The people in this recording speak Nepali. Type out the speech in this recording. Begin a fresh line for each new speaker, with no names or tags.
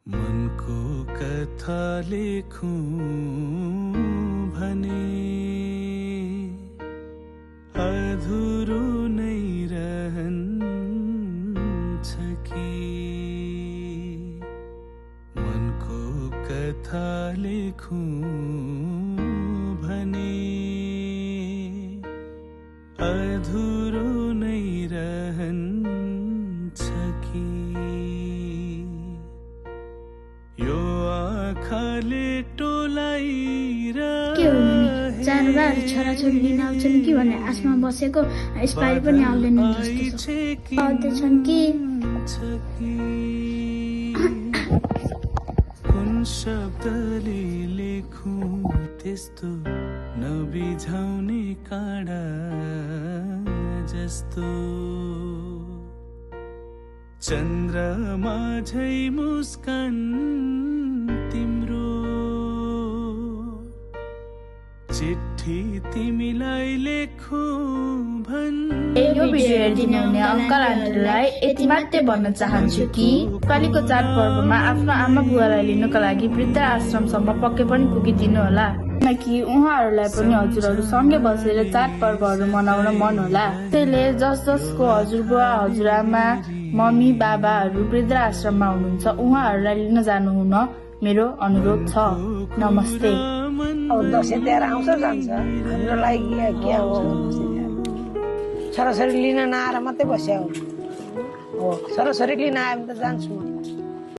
मनको कथा लेखूं भने अधुरो नै रहन्छ कि मनको कथा लेखूं भने अधुरो नै रहन्छ कि यो आँखाले टोलाइरहे
चारबार छोराछोरी लिन आउँछन् कि भने आसमा बसेको यसपालि पनि आउँदैन जस्तो छ आउँदैछन् कि
कुन शब्दले लेखौं त्यस्तो नबिझाउने काँडा जस्तो चन्द्रमा झै मुस्कान तिम्रो चिट्ठी तिमीलाई लेखौं
यो भिडियो हेरिदिनु हुने अङ्कल आन्टीलाई यति मात्रै भन्न चाहन्छु कि पालिको चाडपर्वमा आफ्नो आमा बुवालाई लिनुका लागि वृद्ध आश्रमसम्म पक्कै पनि पुगिदिनु होला कि उहाँहरूलाई पनि हजुरहरू सँगै बसेर चाडपर्वहरू मनाउन मन होला। त्यसैले जसको हजुरबुवा हजुरआमा मम्मी बाबाहरू वृद्ध आश्रममा हुनुहुन्छ उहाँहरूलाई लिन जानु हुन मेरो अनुरोध छ। नमस्ते।
दसैँ तिहार आउँछ जान्छ हाम्रो लागि के आउँछ छोराछोरी लिन नआएर मात्रै बस्यो हो छोराछोरी लिन आयो भने त जान्छु म।